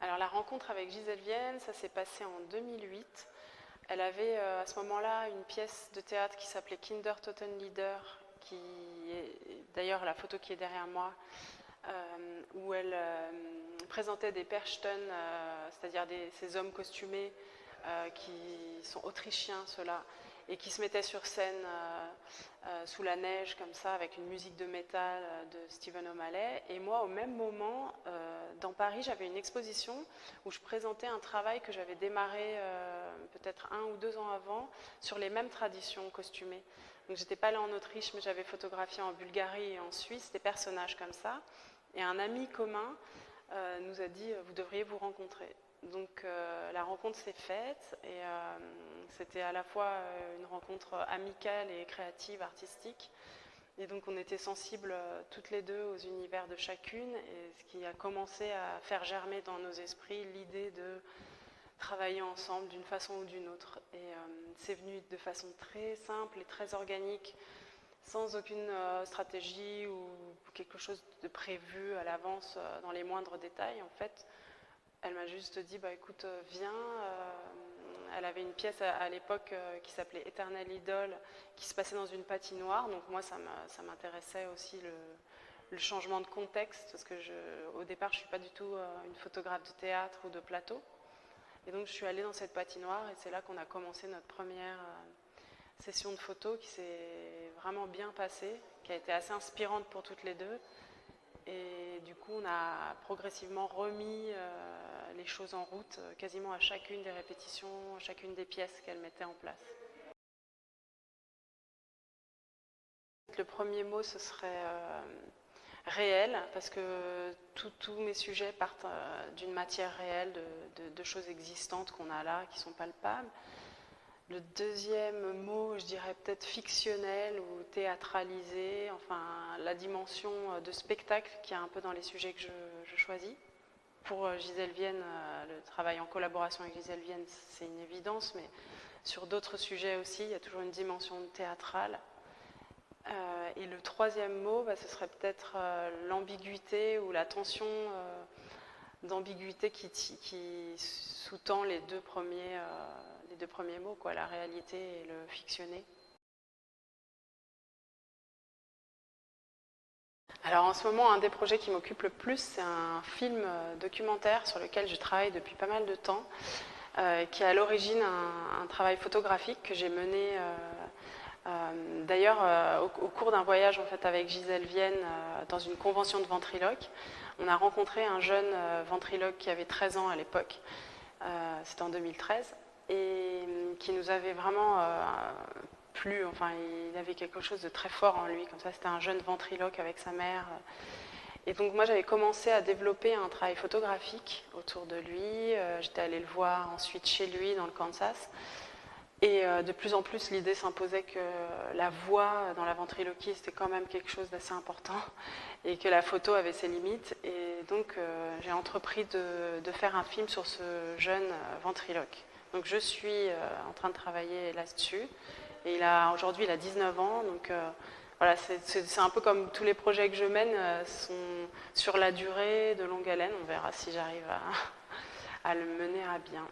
Alors la rencontre avec Gisèle Vienne, ça s'est passé en 2008. Elle avait à ce moment-là une pièce de théâtre qui s'appelait Kinder Totenlieder, qui est d'ailleurs la photo qui est derrière moi, où elle présentait des Perchten, c'est-à-dire ces hommes costumés qui sont autrichiens, ceux-là, et qui se mettaient sur scène sous la neige comme ça, avec une musique de métal de Stephen O'Malley. Et moi, au même moment, dans Paris, j'avais une exposition où je présentais un travail que j'avais démarré peut-être 1 ou 2 ans avant sur les mêmes traditions costumées. Donc j'étais pas allée en Autriche, mais j'avais photographié en Bulgarie et en Suisse des personnages comme ça. Et un ami commun nous a dit « vous devriez vous rencontrer ». Donc la rencontre s'est faite et c'était à la fois une rencontre amicale et créative, artistique. Et donc on était sensibles toutes les deux aux univers de chacune, et ce qui a commencé à faire germer dans nos esprits l'idée de travailler ensemble d'une façon ou d'une autre. Et c'est venu de façon très simple et très organique, sans aucune stratégie ou quelque chose de prévu à l'avance dans les moindres détails en fait. Elle m'a juste dit, bah écoute, viens. Elle avait une pièce à l'époque qui s'appelait Éternelle Idole, qui se passait dans une patinoire. Donc moi, ça m'intéressait aussi le changement de contexte, parce que au départ, je ne suis pas du tout une photographe de théâtre ou de plateau. Et donc je suis allée dans cette patinoire, et c'est là qu'on a commencé notre première session de photos qui s'est vraiment bien passée, qui a été assez inspirante pour toutes les deux. Et du coup, on a progressivement remis les choses en route quasiment à chacune des répétitions, à chacune des pièces qu'elle mettait en place. Le premier mot, ce serait réel, parce que tous mes sujets partent d'une matière réelle, de choses existantes qu'on a là, qui sont palpables. Le deuxième mot, je dirais peut-être fictionnel ou théâtralisé, enfin la dimension de spectacle qui est un peu dans les sujets que je choisis. Pour Gisèle Vienne, le travail en collaboration avec Gisèle Vienne, c'est une évidence, mais sur d'autres sujets aussi, il y a toujours une dimension théâtrale. Et le troisième mot, ce serait peut-être l'ambiguïté ou la tension d'ambiguïté qui sous-tend les deux premiers mots, quoi, la réalité et le fictionné. Alors en ce moment, un des projets qui m'occupe le plus, c'est un film documentaire sur lequel je travaille depuis pas mal de temps, qui est à l'origine un travail photographique que j'ai mené d'ailleurs au cours d'un voyage en fait, avec Gisèle Vienne dans une convention de ventriloque. On a rencontré un jeune ventriloque qui avait 13 ans à l'époque, c'était en 2013, et qui nous avait vraiment plu, enfin il avait quelque chose de très fort en lui, comme ça c'était un jeune ventriloque avec sa mère. Et donc moi j'avais commencé à développer un travail photographique autour de lui, j'étais allée le voir ensuite chez lui dans le Kansas, et de plus en plus l'idée s'imposait que la voix dans la ventriloquie c'était quand même quelque chose d'assez important, et que la photo avait ses limites, et donc j'ai entrepris de faire un film sur ce jeune ventriloque. Donc je suis en train de travailler là-dessus, et aujourd'hui il a 19 ans, donc voilà, c'est un peu comme tous les projets que je mène sont sur la durée, de longue haleine. On verra si j'arrive à le mener à bien.